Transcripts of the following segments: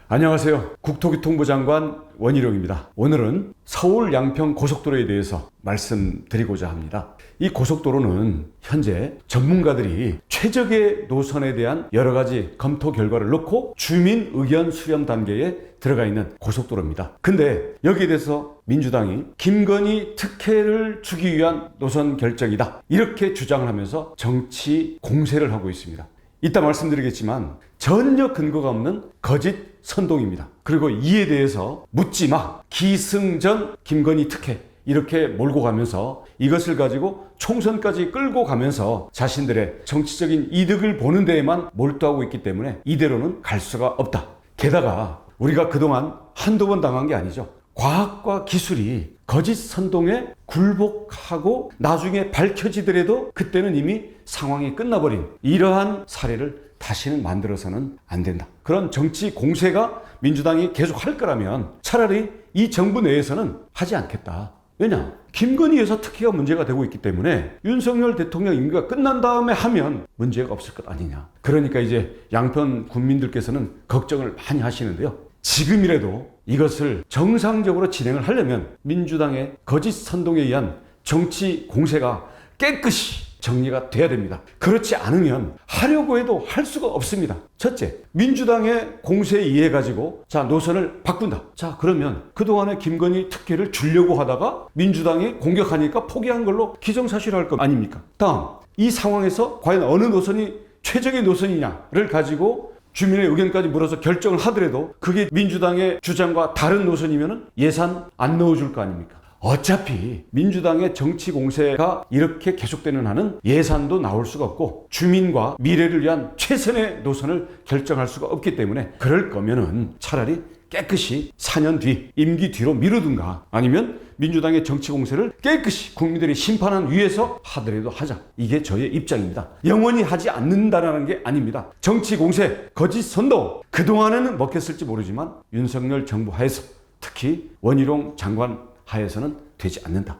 안녕하세요. 국토교통부 장관 원희룡입니다. 오늘은 서울 양평 고속도로에 대해서 말씀드리고자 합니다. 이 고속도로는 현재 전문가들이 최적의 노선에 대한 여러 가지 검토 결과를 놓고 주민 의견 수렴 단계에 들어가 있는 고속도로입니다. 근데 여기에 대해서 민주당이 김건희 특혜를 주기 위한 노선 결정이다, 이렇게 주장을 하면서 정치 공세를 하고 있습니다. 이따 말씀드리겠지만 전혀 근거가 없는 거짓 선동입니다. 그리고 이에 대해서 묻지마, 기승전 김건희 특혜, 이렇게 몰고 가면서 이것을 가지고 총선까지 끌고 가면서 자신들의 정치적인 이득을 보는 데에만 몰두하고 있기 때문에 이대로는 갈 수가 없다. 게다가 우리가 그동안 한두 번 당한 게 아니죠. 과학과 기술이 거짓 선동에 굴복하고 나중에 밝혀지더라도 그때는 이미 상황이 끝나버린 이러한 사례를 다시는 만들어서는 안 된다. 그런 정치 공세가 민주당이 계속 할 거라면 차라리 이 정부 내에서는 하지 않겠다. 왜냐? 김건희 여사 특혜가 문제가 되고 있기 때문에 윤석열 대통령 임기가 끝난 다음에 하면 문제가 없을 것 아니냐. 그러니까 이제 양평 국민들께서는 걱정을 많이 하시는데요. 지금이라도 이것을 정상적으로 진행을 하려면 민주당의 거짓 선동에 의한 정치 공세가 깨끗이 정리가 돼야 됩니다. 그렇지 않으면 하려고 해도 할 수가 없습니다. 첫째, 민주당의 공세에 의해 가지고 노선을 바꾼다. 그러면 그동안에 김건희 특혜를 주려고 하다가 민주당이 공격하니까 포기한 걸로 기정사실화할 것 아닙니까? 다음, 이 상황에서 과연 어느 노선이 최적의 노선이냐를 가지고 주민의 의견까지 물어서 결정을 하더라도 그게 민주당의 주장과 다른 노선이면 예산 안 넣어줄 거 아닙니까? 어차피 민주당의 정치 공세가 이렇게 계속되는 한은 예산도 나올 수가 없고 주민과 미래를 위한 최선의 노선을 결정할 수가 없기 때문에 그럴 거면은 차라리 깨끗이 4년 뒤, 임기 뒤로 미루든가 아니면 민주당의 정치 공세를 깨끗이 국민들이 심판한 위에서 하더라도 하자. 이게 저의 입장입니다. 영원히 하지 않는다라는 게 아닙니다. 정치 공세, 거짓 선동, 그동안에는 먹혔을지 모르지만 윤석열 정부 하에서 특히 원희룡 장관 하에서는 되지 않는다.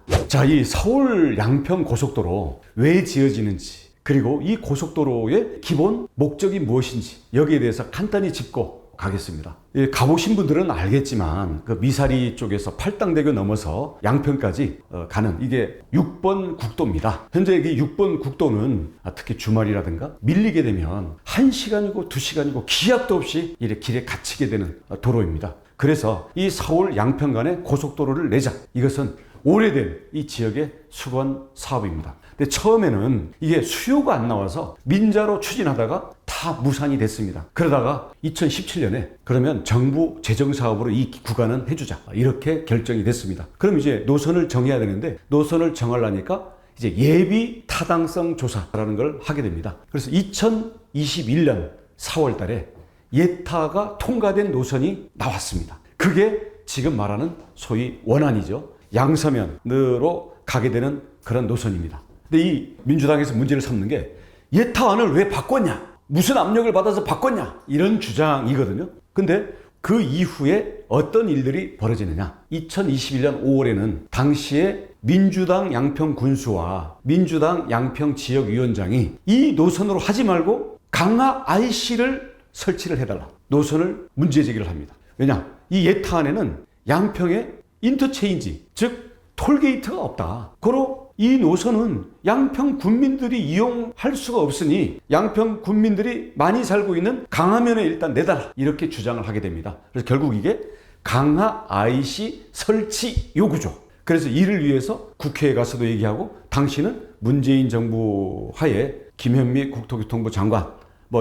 이 서울 양평 고속도로 왜 지어지는지, 그리고 이 고속도로의 기본 목적이 무엇인지 여기에 대해서 간단히 짚고 가겠습니다. 가보신 분들은 알겠지만 그 미사리 쪽에서 팔당대교 넘어서 양평까지 가는 이게 6번 국도입니다. 현재 이 6번 국도는 특히 주말이라든가 밀리게 되면 1시간이고 2시간이고 기약도 없이 이렇게 길에 갇히게 되는 도로입니다. 그래서 이 서울 양평 간의 고속도로를 내자. 이것은 오래된 이 지역의 수건 사업입니다. 근데 처음에는 이게 수요가 안 나와서 민자로 추진하다가 다 무산이 됐습니다. 그러다가 2017년에 그러면 정부 재정사업으로 이 구간은 해주자. 이렇게 결정이 됐습니다. 그럼 이제 노선을 정해야 되는데 노선을 정하려니까 이제 예비 타당성 조사라는 걸 하게 됩니다. 그래서 2021년 4월 달에 예타가 통과된 노선이 나왔습니다. 그게 지금 말하는 소위 원안이죠. 양서면으로 가게 되는 그런 노선입니다. 근데 이 민주당에서 문제를 삼는 게 예타안을 왜 바꿨냐? 무슨 압력을 받아서 바꿨냐? 이런 주장이거든요. 근데 그 이후에 어떤 일들이 벌어지느냐? 2021년 5월에는 당시에 민주당 양평 군수와 민주당 양평 지역위원장이 이 노선으로 하지 말고 강화 IC를 설치를 해달라. 노선을 문제제기를 합니다. 왜냐? 이 예타안에는 양평에 인터체인지, 즉 톨게이트가 없다. 고로 이 노선은 양평 군민들이 이용할 수가 없으니 양평 군민들이 많이 살고 있는 강화면에 일단 내달라. 이렇게 주장을 하게 됩니다. 그래서 결국 이게 강화 IC 설치 요구죠. 그래서 이를 위해서 국회에 가서도 얘기하고 당시는 문재인 정부 하에 김현미 국토교통부 장관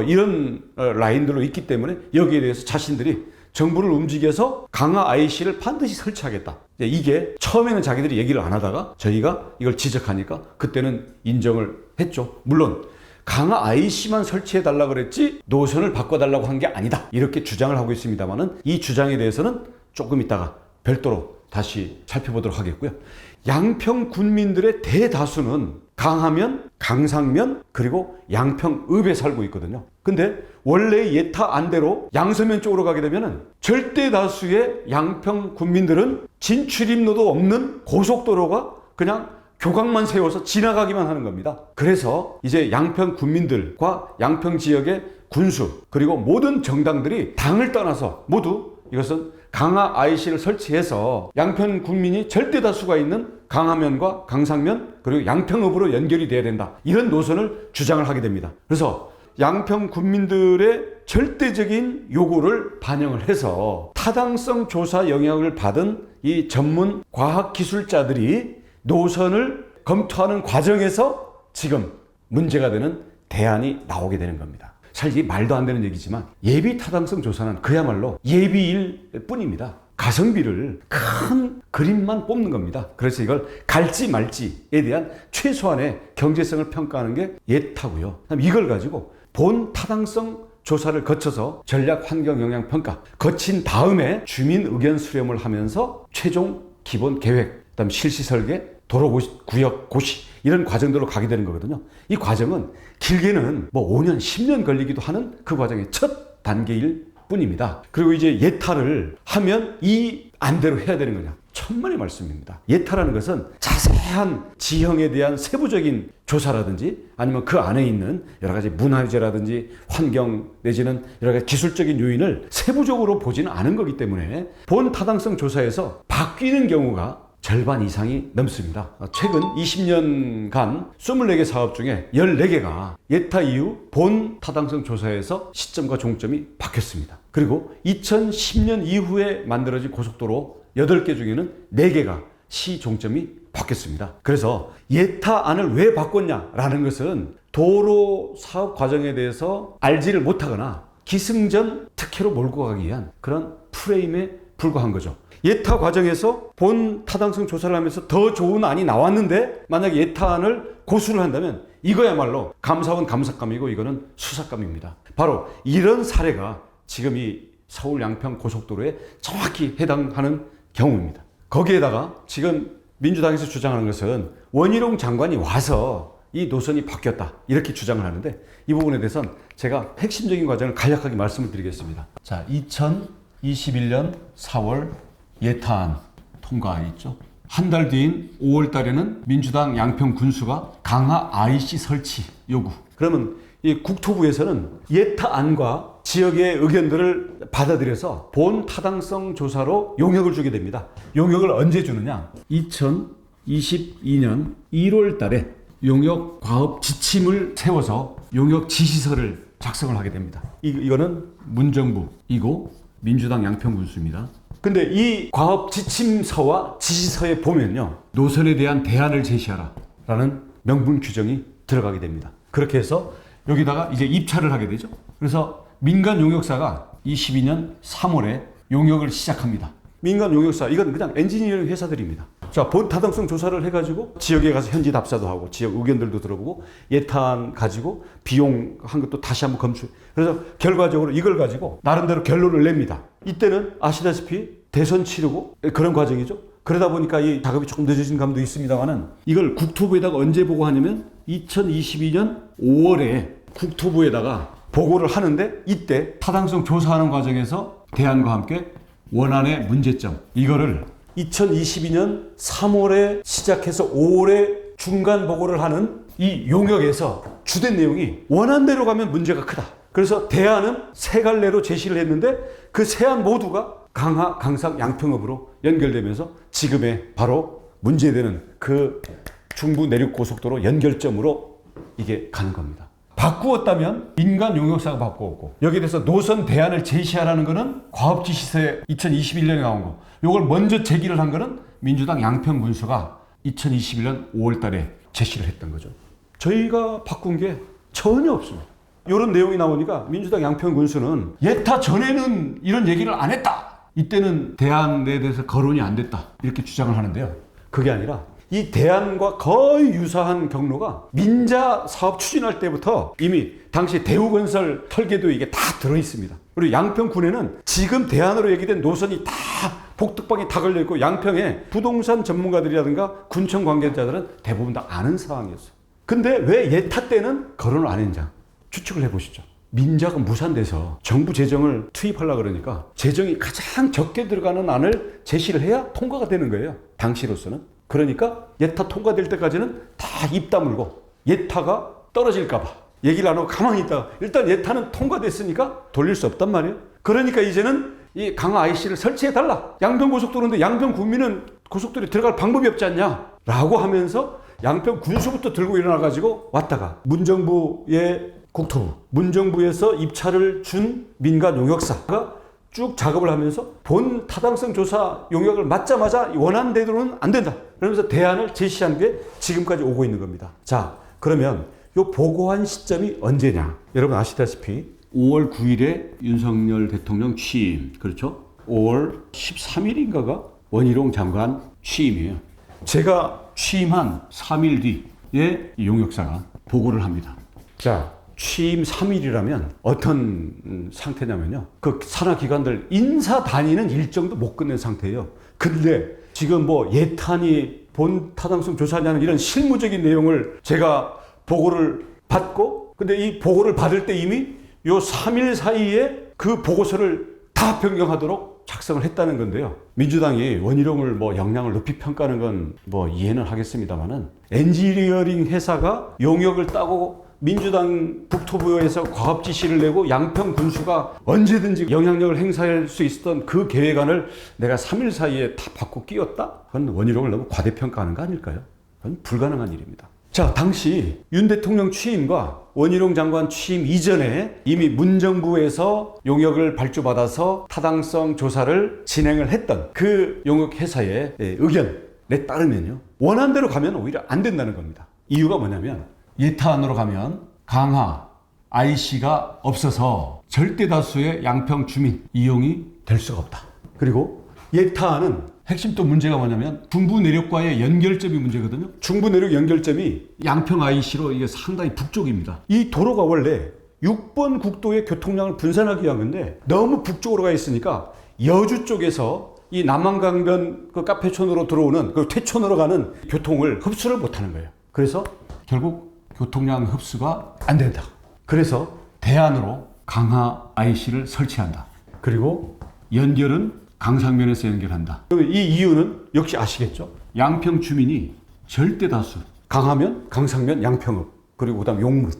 이런 라인들로 있기 때문에 여기에 대해서 자신들이 정부를 움직여서 강화 IC를 반드시 설치하겠다. 이게 처음에는 자기들이 얘기를 안 하다가 저희가 이걸 지적하니까 그때는 인정을 했죠. 물론 강화 IC만 설치해달라 그랬지 노선을 바꿔달라고 한 게 아니다. 이렇게 주장을 하고 있습니다만은 이 주장에 대해서는 조금 있다가 별도로 다시 살펴보도록 하겠고요. 양평 군민들의 대다수는 강하면, 강상면, 그리고 양평읍에 살고 있거든요. 근데 원래 예타 안대로 양서면 쪽으로 가게 되면은 절대 다수의 양평 군민들은 진출입로도 없는 고속도로가 그냥 교각만 세워서 지나가기만 하는 겁니다. 그래서 이제 양평 군민들과 양평 지역의 군수 그리고 모든 정당들이 당을 떠나서 모두 이것은 강화 IC를 설치해서 양평 군민이 절대 다수가 있는 강화면과 강상면 그리고 양평읍으로 연결이 돼야 된다. 이런 노선을 주장을 하게 됩니다. 그래서 양평 군민들의 절대적인 요구를 반영을 해서 타당성 조사 영향을 받은 이 전문 과학기술자들이 노선을 검토하는 과정에서 지금 문제가 되는 대안이 나오게 되는 겁니다. 사실 이게 말도 안 되는 얘기지만 예비 타당성 조사는 그야말로 예비일 뿐입니다. 가성비를 큰 그림만 뽑는 겁니다. 그래서 이걸 갈지 말지에 대한 최소한의 경제성을 평가하는 게 예타고요. 이걸 가지고 본 타당성 조사를 거쳐서 전략 환경 영향 평가 거친 다음에 주민 의견 수렴을 하면서 최종 기본 계획, 그다음 실시 설계, 도로 구역 고시 이런 과정들로 가게 되는 거거든요. 이 과정은 길게는 뭐 5년, 10년 걸리기도 하는 그 과정의 첫 단계일 뿐입니다. 그리고 이제 예타를 하면 이 안대로 해야 되는 거냐? 천만의 말씀입니다. 예타라는 것은 자세한 지형에 대한 세부적인 조사라든지 아니면 그 안에 있는 여러 가지 문화재라든지 환경 내지는 여러 가지 기술적인 요인을 세부적으로 보지는 않은 거기 때문에 본 타당성 조사에서 바뀌는 경우가 절반 이상이 넘습니다. 최근 20년간 24개 사업 중에 14개가 예타 이후 본 타당성 조사에서 시점과 종점이 바뀌었습니다. 그리고 2010년 이후에 만들어진 고속도로 8개 중에는 4개가 시 종점이 바뀌었습니다. 그래서 예타안을 왜 바꿨냐라는 것은 도로 사업 과정에 대해서 알지를 못하거나 기승전 특혜로 몰고 가기 위한 그런 프레임에 불과한 거죠. 예타 과정에서 본 타당성 조사를 하면서 더 좋은 안이 나왔는데 만약에 예타안을 고수를 한다면 이거야말로 감사원 감사감이고 이거는 수사감입니다. 바로 이런 사례가 지금 이 서울 양평 고속도로에 정확히 해당하는 경우입니다. 거기에다가 지금 민주당에서 주장하는 것은 원희룡 장관이 와서 이 노선이 바뀌었다 이렇게 주장을 하는데 이 부분에 대해서는 제가 핵심적인 과정을 간략하게 말씀을 드리겠습니다. 자, 2021년 4월 예타안 통과했죠. 한 달 뒤인 5월 달에는 민주당 양평 군수가 강화 IC 설치 요구. 그러면 이 국토부에서는 예타안과 지역의 의견들을 받아들여서 본 타당성 조사로 용역을 주게 됩니다. 용역을 언제 주느냐? 2022년 1월 달에 용역 과업 지침을 세워서 용역 지시서를 작성을 하게 됩니다. 이거는 문정부이고 민주당 양평 군수입니다. 근데 이 과업 지침서와 지시서에 보면요. 노선에 대한 대안을 제시하라 라는 명분 규정이 들어가게 됩니다. 그렇게 해서 여기다가 이제 입찰을 하게 되죠. 그래서 민간 용역사가 22년 3월에 용역을 시작합니다. 민간 용역사, 이건 그냥 엔지니어링 회사들입니다. 자, 본 타당성 조사를 해가지고 지역에 가서 현지 답사도 하고 지역 의견들도 들어보고 예타안 가지고 비용 한 것도 다시 한번 검출. 그래서 결과적으로 이걸 가지고 나름대로 결론을 냅니다. 이때는 아시다시피 대선 치르고 그런 과정이죠. 그러다 보니까 이 작업이 조금 늦어진 감도 있습니다만은 이걸 국토부에다가 언제 보고하냐면 2022년 5월에 국토부에다가 보고를 하는데 이때 타당성 조사하는 과정에서 대안과 함께 원안의 문제점 이거를 2022년 3월에 시작해서 5월에 중간 보고를 하는 이 용역에서 주된 내용이 원안대로 가면 문제가 크다. 그래서 대안은 세 갈래로 제시를 했는데 그 세 안 모두가 강화, 강상, 양평읍으로 연결되면서 지금의 바로 문제되는 그 중부 내륙 고속도로 연결점으로 이게 가는 겁니다. 바꾸었다면 민간 용역사가 바꾸었고 여기에 대해서 노선 대안을 제시하라는 거는 과업지시서에 2021년에 나온 거. 이걸 먼저 제기를 한 거는 민주당 양평 군수가 2021년 5월 달에 제시를 했던 거죠. 저희가 바꾼 게 전혀 없습니다. 이런 내용이 나오니까 민주당 양평 군수는 예타 전에는 이런 얘기를 안 했다. 이때는 대안에 대해서 거론이 안 됐다. 이렇게 주장을 하는데요. 그게 아니라 이 대안과 거의 유사한 경로가 민자 사업 추진할 때부터 이미 당시 대우건설 설계도 이게 다 들어있습니다. 그리고 양평군에는 지금 대안으로 얘기된 노선이 다 복덕방이 다 걸려있고 양평에 부동산 전문가들이라든가 군청 관계자들은 대부분 다 아는 상황이었어요. 근데 왜 예타 때는 거론을 안 했냐? 추측을 해보시죠. 민자가 무산돼서 정부 재정을 투입하려고 그러니까 재정이 가장 적게 들어가는 안을 제시를 해야 통과가 되는 거예요. 당시로서는. 그러니까 예타 통과될 때까지는 다 입 다물고 예타가 떨어질까 봐 얘기를 안 하고 가만히 있다가 일단 예탄은 통과됐으니까 돌릴 수 없단 말이에요. 그러니까 이제는 이 강화 IC를 설치해달라. 양평 고속도로인데 양평 구민은 고속도로에 들어갈 방법이 없지 않냐 라고 하면서 양평 군수부터 들고 일어나가지고 왔다가 문정부의 국토부, 문정부에서 입찰을 준 민간 용역사가 쭉 작업을 하면서 본 타당성 조사 용역을 맞자마자 원하는 대로는 안 된다. 그러면서 대안을 제시한 게 지금까지 오고 있는 겁니다. 자, 그러면 요 보고한 시점이 언제냐? 여러분 아시다시피 5월 9일에 윤석열 대통령 취임, 그렇죠? 5월 13일인가가 원희룡 장관 취임이에요. 제가 취임한 3일 뒤에 용역사가 보고를 합니다. 자, 취임 3일이라면 어떤 상태냐면요. 그 산하기관들 인사 다니는 일정도 못 끝낸 상태예요. 근데 지금 뭐 예탄이 본 타당성 조사하냐는 이런 실무적인 내용을 제가 보고를 받고, 근데 이 보고를 받을 때 이미 요 3일 사이에 그 보고서를 다 변경하도록 작성을 했다는 건데요. 민주당이 원희룡을 뭐 역량을 높이 평가하는 건 뭐 이해는 하겠습니다만은 엔지니어링 회사가 용역을 따고 민주당 국토부에서 과업 지시를 내고 양평 군수가 언제든지 영향력을 행사할 수 있었던 그 계획안을 내가 3일 사이에 다 바꿔 끼웠다? 그건 원희룡을 너무 과대평가하는 거 아닐까요? 그건 불가능한 일입니다. 자, 당시 윤 대통령 취임과 원희룡 장관 취임 이전에 이미 문정부에서 용역을 발주받아서 타당성 조사를 진행을 했던 그 용역회사의 의견에 따르면요. 원한 대로 가면 오히려 안 된다는 겁니다. 이유가 뭐냐면 예탄으로 가면 강화 IC가 없어서 절대 다수의 양평 주민 이용이 될 수가 없다. 그리고 예탄은 핵심 또 문제가 뭐냐면 중부 내륙과의 연결점이 문제거든요. 중부 내륙 연결점이 양평 IC로 이게 상당히 북쪽입니다. 이 도로가 원래 6번 국도의 교통량을 분산하기 위한 건데 너무 북쪽으로 가 있으니까 여주 쪽에서 이 남한강변 그 카페촌으로 들어오는 그 퇴촌으로 가는 교통을 흡수를 못하는 거예요. 그래서 결국 교통량 흡수가 안 된다. 그래서 대안으로 강화 IC를 설치한다. 그리고 연결은 강상면에서 연결한다. 이 이유는 역시 아시겠죠? 양평 주민이 절대 다수. 강하면 강상면 양평읍 그리고 그다음 용문.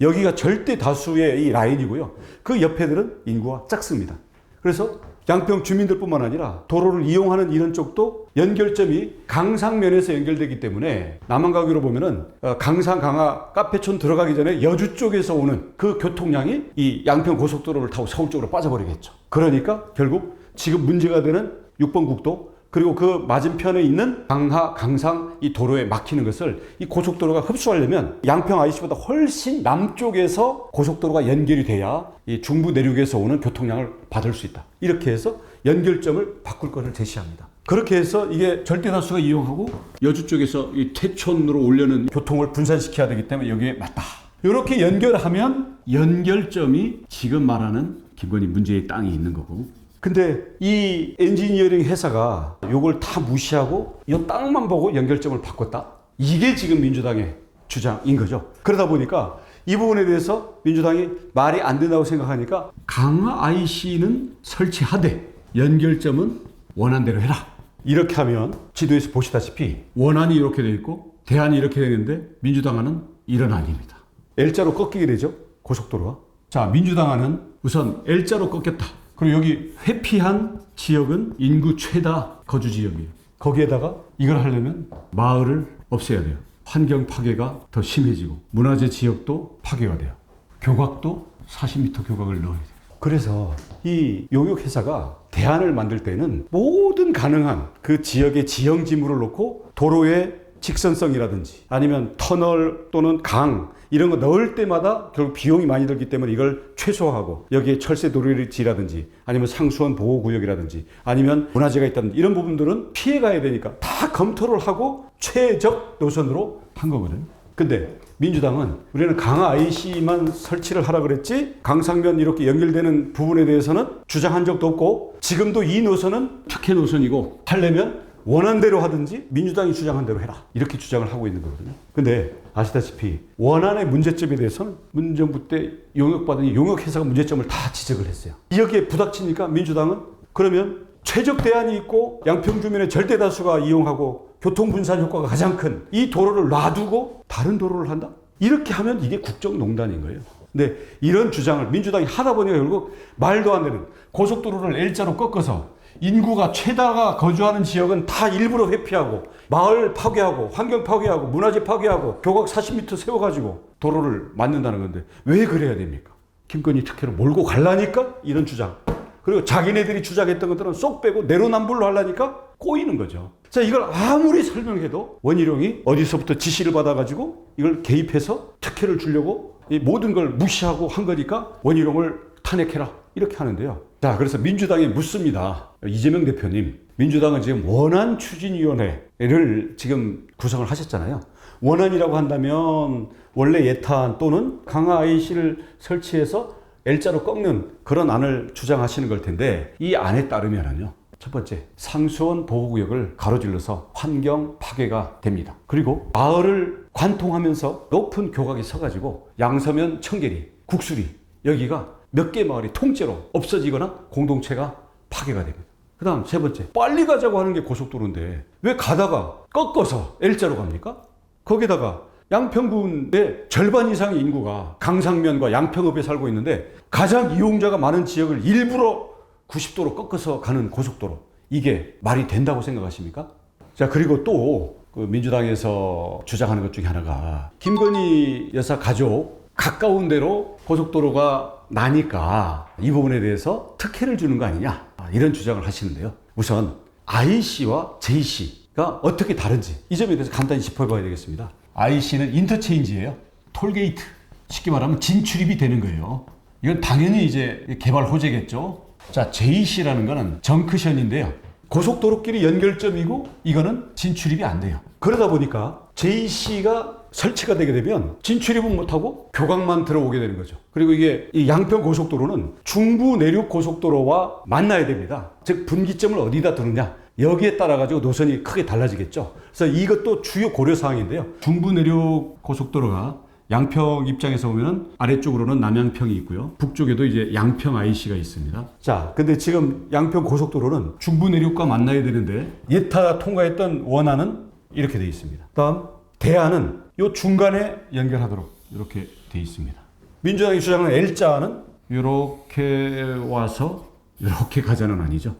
여기가 절대 다수의 이 라인이고요. 그 옆에들은 인구가 작습니다. 그래서 양평 주민들뿐만 아니라 도로를 이용하는 이런 쪽도 연결점이 강상면에서 연결되기 때문에 남한가기로 보면은 강상 강화 카페촌 들어가기 전에 여주 쪽에서 오는 그 교통량이 이 양평 고속도로를 타고 서울 쪽으로 빠져버리겠죠. 그러니까 결국 지금 문제가 되는 6번 국도 그리고 그 맞은편에 있는 강하, 강상 이 도로에 막히는 것을 이 고속도로가 흡수하려면 양평 IC보다 훨씬 남쪽에서 고속도로가 연결이 돼야 이 중부 내륙에서 오는 교통량을 받을 수 있다. 이렇게 해서 연결점을 바꿀 것을 제시합니다. 그렇게 해서 이게 절대 다수가 이용하고 여주 쪽에서 이 퇴촌으로 오려는 교통을 분산시켜야 되기 때문에 여기에 맞다. 이렇게 연결하면 연결점이 지금 말하는 김건희 문제의 땅이 있는 거고, 근데 이 엔지니어링 회사가 이걸 다 무시하고 이 땅만 보고 연결점을 바꿨다? 이게 지금 민주당의 주장인 거죠. 그러다 보니까 이 부분에 대해서 민주당이 말이 안 된다고 생각하니까 강화 IC는 설치하되 연결점은 원한 대로 해라. 이렇게 하면 지도에서 보시다시피 원안이 이렇게 돼 있고 대안이 이렇게 되는데 민주당안은 이런 안입니다. L자로 꺾이게 되죠. 고속도로가. 자, 민주당안은 우선 L자로 꺾였다. 그리고 여기 회피한 지역은 인구 최다 거주 지역이에요. 거기에다가 이걸 하려면 마을을 없애야 돼요. 환경 파괴가 더 심해지고 문화재 지역도 파괴가 돼요. 교각도 40m 교각을 넣어야 돼요. 그래서 이 용역회사가 대안을 만들 때는 모든 가능한 그 지역의 지형 지물을 놓고 도로의 직선성이라든지 아니면 터널 또는 강 이런 거 넣을 때마다 결국 비용이 많이 들기 때문에 이걸 최소화하고 여기에 철새 도로지라든지 아니면 상수원 보호구역이라든지 아니면 문화재가 있다든지 이런 부분들은 피해가야 되니까 다 검토를 하고 최적 노선으로 한 거거든요. 근데 민주당은 우리는 강화 IC만 설치를 하라 그랬지 강상면 이렇게 연결되는 부분에 대해서는 주장한 적도 없고 지금도 이 노선은 특혜 노선이고 하려면 원한 대로 하든지 민주당이 주장한 대로 해라 이렇게 주장을 하고 있는 거거든요. 근데 아시다시피 원안의 문제점에 대해서는 문정부 때 용역받은 용역회사가 문제점을 다 지적을 했어요. 여기에 부닥치니까 민주당은 그러면 최적 대안이 있고 양평 주민의 절대 다수가 이용하고 교통 분산 효과가 가장 큰 이 도로를 놔두고 다른 도로를 한다? 이렇게 하면 이게 국정농단인 거예요. 근데 이런 주장을 민주당이 하다 보니까 결국 말도 안 되는 고속도로를 L자로 꺾어서 인구가 최다가 거주하는 지역은 다 일부러 회피하고 마을 파괴하고 환경 파괴하고 문화재 파괴하고 교각 40m 세워가지고 도로를 만든다는 건데 왜 그래야 됩니까? 김건희 특혜로 몰고 가려니까 이런 주장. 그리고 자기네들이 주장했던 것들은 쏙 빼고 내로남불로 하려니까 꼬이는 거죠. 자, 이걸 아무리 설명해도 원희룡이 어디서부터 지시를 받아가지고 이걸 개입해서 특혜를 주려고 이 모든 걸 무시하고 한 거니까 원희룡을 탄핵해라 이렇게 하는데요. 자, 그래서 민주당이 묻습니다. 이재명 대표님, 민주당은 지금 원안추진위원회를 지금 구성을 하셨잖아요. 원안이라고 한다면 원래 예탄 또는 강화 IC를 설치해서 L자로 꺾는 그런 안을 주장하시는 걸 텐데 이 안에 따르면은요. 첫 번째, 상수원 보호구역을 가로질러서 환경 파괴가 됩니다. 그리고 마을을 관통하면서 높은 교각이 서가지고 양서면, 청계리, 국수리 여기가 몇 개 마을이 통째로 없어지거나 공동체가 파괴가 됩니다. 그 다음 세 번째, 빨리 가자고 하는 게 고속도로인데 왜 가다가 꺾어서 L자로 갑니까? 거기다가 양평군의 절반 이상의 인구가 강상면과 양평읍에 살고 있는데 가장 이용자가 많은 지역을 일부러 90도로 꺾어서 가는 고속도로, 이게 말이 된다고 생각하십니까? 자, 그리고 또 그 민주당에서 주장하는 것 중에 하나가 김건희 여사 가족 가까운 데로 고속도로가 나니까 이 부분에 대해서 특혜를 주는 거 아니냐, 이런 주장을 하시는데요. 우선 IC와 JC가 어떻게 다른지 이 점에 대해서 간단히 짚어봐야 되겠습니다. IC는 인터체인지예요. 톨게이트, 쉽게 말하면 진출입이 되는 거예요. 이건 당연히 이제 개발 호재겠죠. 자, JC라는 거는 정크션인데요. 고속도로끼리 연결점이고 이거는 진출입이 안 돼요. 그러다 보니까 JC가 설치가 되게 되면 진출입은 못하고 교각만 들어오게 되는 거죠. 그리고 이게 이 양평 고속도로는 중부 내륙 고속도로와 만나야 됩니다. 즉 분기점을 어디다 두느냐, 여기에 따라 가지고 노선이 크게 달라지겠죠. 그래서 이것도 주요 고려 사항인데요. 중부 내륙 고속도로가 양평 입장에서 보면 아래쪽으로는 남양평이 있고요. 북쪽에도 이제 양평 IC가 있습니다. 자, 근데 지금 양평 고속도로는 중부 내륙과 만나야 되는데 예타 통과했던 원안은 이렇게 되어 있습니다. 다음 대안은 요 중간에 연결하도록 이렇게 되어 있습니다. 민주당이 주장하는 L자는 이렇게 와서 이렇게 가자는 아니죠.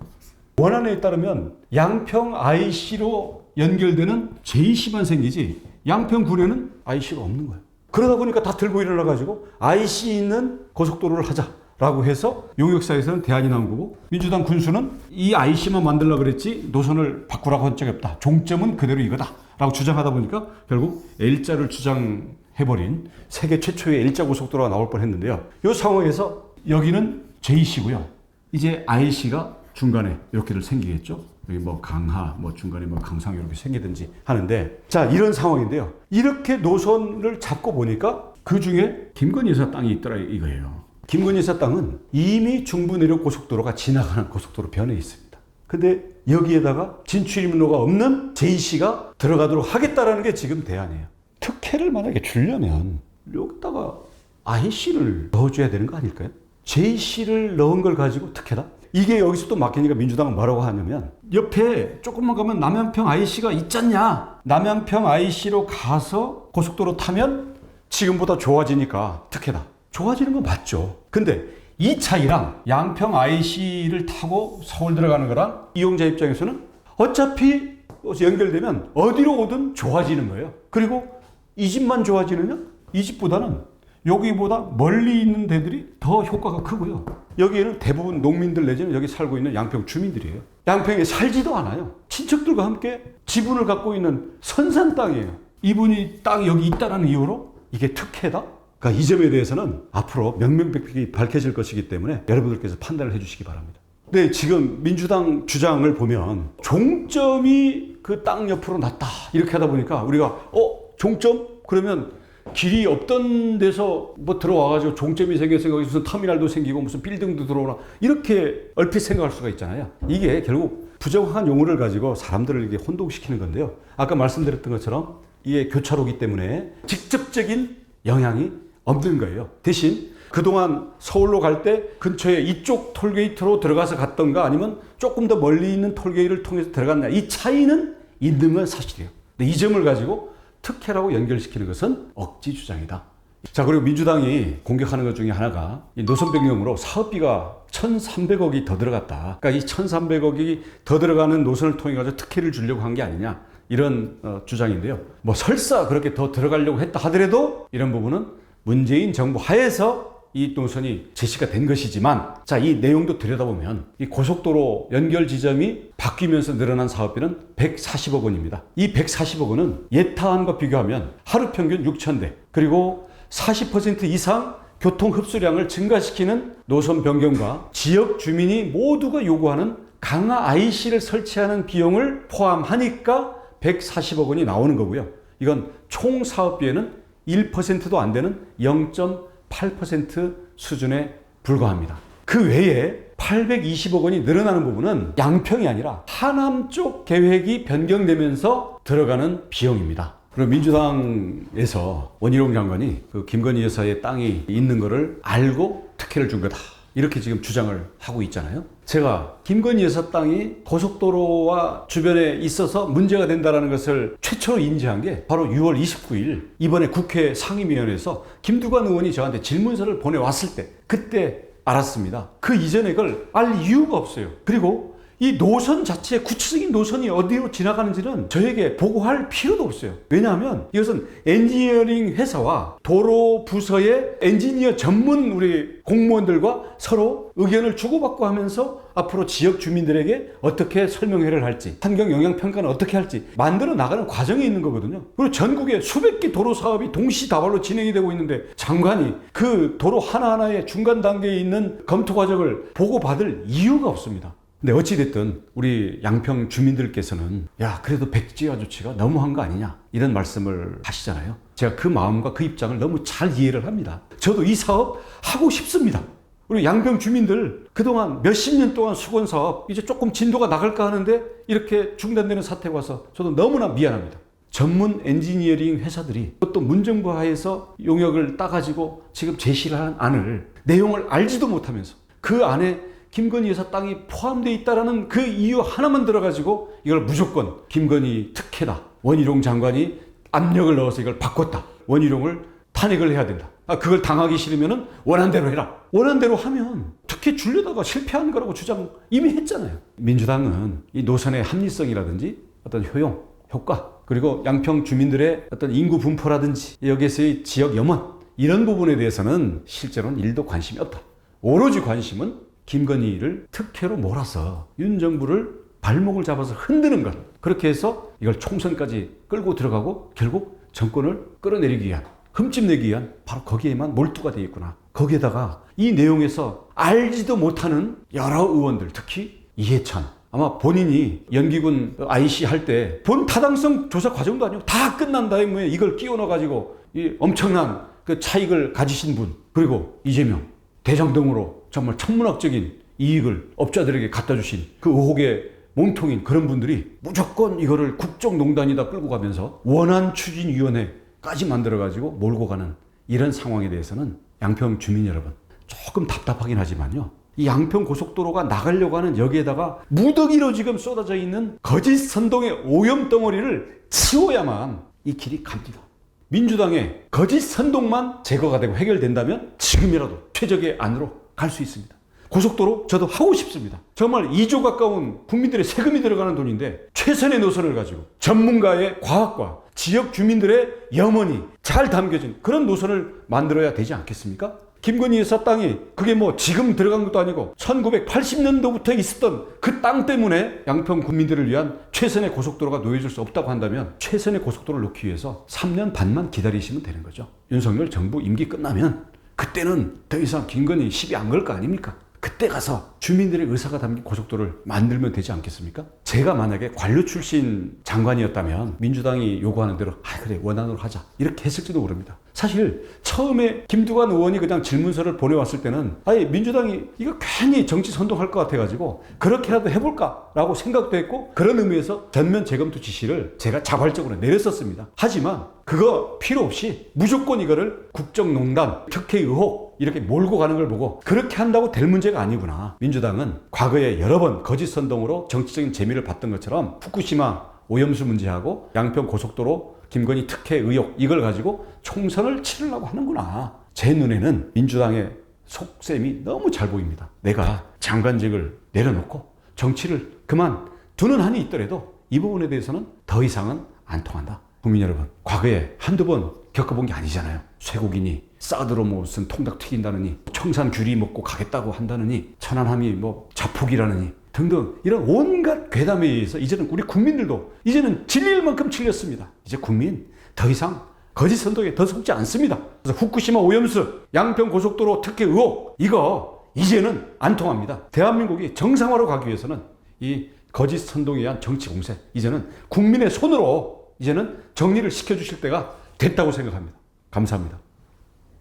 원안에 따르면 양평 IC로 연결되는 JC만 생기지 양평군에는 IC가 없는 거예요. 그러다 보니까 다 들고 일어나가지고 IC 있는 고속도로를 하자라고 해서 용역사에서는 대안이 나온 거고, 민주당 군수는 이 IC만 만들려고 그랬지 노선을 바꾸라고 한 적이 없다. 종점은 그대로 이거다 라고 주장하다 보니까 결국 L자를 주장해버린 세계 최초의 L자 고속도로가 나올 뻔했는데요. 이 상황에서 여기는 JC고요. 이제 IC가 중간에 이렇게들 생기겠죠. 여기 뭐 강하, 뭐 중간에 뭐 강상 이렇게 생기든지 하는데, 자, 이런 상황인데요. 이렇게 노선을 잡고 보니까 그 중에 김건희 여사 땅이 있더라 이거예요. 김건희 여사 땅은 이미 중부 내륙 고속도로가 지나가는 고속도로 변에 있습니다. 근데 여기에다가 진출입로가 없는 JC가 들어가도록 하겠다라는 게 지금 대안이에요. 특혜를 만약에 주려면 여기다가 IC를 넣어줘야 되는 거 아닐까요? JC를 넣은 걸 가지고 특혜다? 이게 여기서 또 막히니까 민주당은 뭐라고 하냐면 옆에 조금만 가면 남양평 IC가 있잖냐. 남양평 IC로 가서 고속도로 타면 지금보다 좋아지니까 특혜다. 좋아지는 건 맞죠. 근데 이 차이랑 양평 IC를 타고 서울 들어가는 거랑 이용자 입장에서는 어차피 연결되면 어디로 오든 좋아지는 거예요. 그리고 이 집만 좋아지느냐? 이 집보다는 여기보다 멀리 있는 데들이 더 효과가 크고요. 여기에는 대부분 농민들 내지는 여기 살고 있는 양평 주민들이에요. 양평에 살지도 않아요. 친척들과 함께 지분을 갖고 있는 선산 땅이에요. 이분이 땅이 여기 있다는 이유로 이게 특혜다? 그러니까 이 점에 대해서는 앞으로 명명백백히 밝혀질 것이기 때문에 여러분들께서 판단을 해주시기 바랍니다. 근데 지금 민주당 주장을 보면 종점이 그 땅 옆으로 났다 이렇게 하다 보니까 우리가 종점? 그러면 길이 없던 데서 뭐 들어와가지고 종점이 생겨서 여기 무슨 터미널도 생기고 무슨 빌딩도 들어오나 이렇게 얼핏 생각할 수가 있잖아요. 이게 결국 부정확한 용어를 가지고 사람들을 이렇게 혼동시키는 건데요. 아까 말씀드렸던 것처럼 이게 교차로기 때문에 직접적인 영향이 없는 거예요. 대신 그동안 서울로 갈 때 근처에 이쪽 톨게이트로 들어가서 갔던가 아니면 조금 더 멀리 있는 톨게이트를 통해서 들어갔냐, 이 차이는 있는 건 사실이에요. 근데 이 점을 가지고 특혜라고 연결시키는 것은 억지 주장이다. 자, 그리고 민주당이 공격하는 것 중에 하나가 이 노선 변경으로 사업비가 1,300억이 더 들어갔다. 그러니까 이 1,300억이 더 들어가는 노선을 통해 가지고 특혜를 주려고 한 게 아니냐, 이런 주장인데요. 뭐 설사 그렇게 더 들어가려고 했다 하더라도 이런 부분은 문재인 정부 하에서 이 노선이 제시가 된 것이지만, 자, 이 내용도 들여다보면 이 고속도로 연결 지점이 바뀌면서 늘어난 사업비는 140억 원입니다. 이 140억 원은 예타안과 비교하면 하루 평균 6,000대, 그리고 40% 이상 교통 흡수량을 증가시키는 노선 변경과 지역 주민이 모두가 요구하는 강화 IC를 설치하는 비용을 포함하니까 140억 원이 나오는 거고요. 이건 총 사업비에는 1%도 안 되는 0.8% 수준에 불과합니다. 그 외에 820억 원이 늘어나는 부분은 양평이 아니라 하남 쪽 계획이 변경되면서 들어가는 비용입니다. 그리고 민주당에서 원희룡 장관이 그 김건희 여사의 땅이 있는 거를 알고 특혜를 준 거다, 이렇게 지금 주장을 하고 있잖아요. 제가 김건희 여사 땅이 고속도로와 주변에 있어서 문제가 된다는 것을 최초로 인지한 게 바로 6월 29일 이번에 국회 상임위원회에서 김두관 의원이 저한테 질문서를 보내왔을 때, 그때 알았습니다. 그 이전에 그걸 알 이유가 없어요. 그리고 이 노선 자체, 구체적인 노선이 어디로 지나가는지는 저에게 보고할 필요도 없어요. 왜냐하면 이것은 엔지니어링 회사와 도로 부서의 엔지니어 전문 우리 공무원들과 서로 의견을 주고받고 하면서 앞으로 지역 주민들에게 어떻게 설명회를 할지, 환경 영향 평가는 어떻게 할지 만들어 나가는 과정에 있는 거거든요. 그리고 전국에 수백 개 도로 사업이 동시다발로 진행이 되고 있는데 장관이 그 도로 하나하나의 중간 단계에 있는 검토 과정을 보고받을 이유가 없습니다. 근데 어찌됐든 우리 양평 주민들께서는 야, 그래도 백지화 조치가 너무한 거 아니냐, 이런 말씀을 하시잖아요. 제가 그 마음과 그 입장을 너무 잘 이해를 합니다. 저도 이 사업 하고 싶습니다. 우리 양평 주민들 그동안 몇십 년 동안 수건 사업 이제 조금 진도가 나갈까 하는데 이렇게 중단되는 사태가 와서 저도 너무나 미안합니다. 전문 엔지니어링 회사들이 또 문정부 하에서 용역을 따가지고 지금 제시를 한 안을 내용을 알지도 못하면서 그 안에 김건희 여사 땅이 포함되어 있다는 그 이유 하나만 들어가지고 이걸 무조건 김건희 특혜다, 원희룡 장관이 압력을 넣어서 이걸 바꿨다, 원희룡을 탄핵을 해야 된다, 그걸 당하기 싫으면 원한 대로 해라, 원한 대로 하면 특혜 주려다가 실패한 거라고 주장 이미 했잖아요. 민주당은 이 노선의 합리성이라든지 어떤 효용, 효과, 그리고 양평 주민들의 어떤 인구 분포라든지 여기에서의 지역 염원, 이런 부분에 대해서는 실제로는 1도 관심이 없다. 오로지 관심은 김건희를 특혜로 몰아서 윤 정부를 발목을 잡아서 흔드는 것, 그렇게 해서 이걸 총선까지 끌고 들어가고 결국 정권을 끌어내리기 위한, 흠집내기 위한 바로 거기에만 몰두가 되어 있구나. 거기에다가 이 내용에서 알지도 못하는 여러 의원들, 특히 이해찬, 아마 본인이 연기군 IC 할 때 본 타당성 조사 과정도 아니고 다 끝난 다음에 이걸 끼워 넣어가지고 이 엄청난 그 차익을 가지신 분, 그리고 이재명 대장동으로 정말 천문학적인 이익을 업자들에게 갖다 주신 그 의혹의 몸통인 그런 분들이 무조건 이거를 국정농단이다 끌고 가면서 원안추진위원회까지 만들어가지고 몰고 가는 이런 상황에 대해서는 양평 주민 여러분 조금 답답하긴 하지만요, 이 양평 고속도로가 나가려고 하는 여기에다가 무더기로 지금 쏟아져 있는 거짓 선동의 오염 덩어리를 치워야만 이 길이 갑니다. 민주당의 거짓 선동만 제거가 되고 해결된다면 지금이라도 최적의 안으로 갈 수 있습니다. 고속도로 저도 하고 싶습니다. 정말 2조 가까운 국민들의 세금이 들어가는 돈인데 최선의 노선을 가지고 전문가의 과학과 지역 주민들의 염원이 잘 담겨진 그런 노선을 만들어야 되지 않겠습니까? 김건희 여사 땅이 그게 뭐 지금 들어간 것도 아니고 1980년도부터 있었던 그 땅 때문에 양평 국민들을 위한 최선의 고속도로가 놓여질 수 없다고 한다면 최선의 고속도로를 놓기 위해서 3년 반만 기다리시면 되는 거죠. 윤석열 정부 임기 끝나면 그때는 더 이상 김건희 시비 안 걸 거 아닙니까? 그때 가서 주민들의 의사가 담긴 고속도로를 만들면 되지 않겠습니까? 제가 만약에 관료 출신 장관이었다면 민주당이 요구하는 대로 그래 원안으로 하자 이렇게 했을지도 모릅니다. 사실 처음에 김두관 의원이 그냥 질문서를 보내왔을 때는 민주당이 이거 괜히 정치 선동할 것 같아가지고 그렇게라도 해볼까라고 생각도 했고 그런 의미에서 전면 재검토 지시를 제가 자발적으로 내렸었습니다. 하지만 그거 필요 없이 무조건 이거를 국정농단, 특혜 의혹 이렇게 몰고 가는 걸 보고 그렇게 한다고 될 문제가 아니구나. 민주당은 과거에 여러 번 거짓 선동으로 정치적인 재미를 봤던 것처럼 후쿠시마 오염수 문제하고 양평 고속도로 김건희 특혜 의혹 이걸 가지고 총선을 치르려고 하는구나. 제 눈에는 민주당의 속셈이 너무 잘 보입니다. 내가 장관직을 내려놓고 정치를 그만두는 한이 있더라도 이 부분에 대해서는 더 이상은 안 통한다. 국민 여러분, 과거에 한두 번 겪어본 게 아니잖아요. 쇠고기니 싸들어 무슨 통닭 튀긴다느니 청산 귤이 먹고 가겠다고 한다느니 천안함이 뭐 자폭이라느니 등등 이런 온갖 괴담에 의해서 이제는 우리 국민들도 이제는 질릴 만큼 질렸습니다. 이제 국민 더 이상 거짓 선동에 더 속지 않습니다. 그래서 후쿠시마 오염수, 양평 고속도로 특혜 의혹 이거 이제는 안 통합니다. 대한민국이 정상화로 가기 위해서는 이 거짓 선동에 의한 정치 공세 이제는 국민의 손으로 이제는 정리를 시켜주실 때가 됐다고 생각합니다. 감사합니다.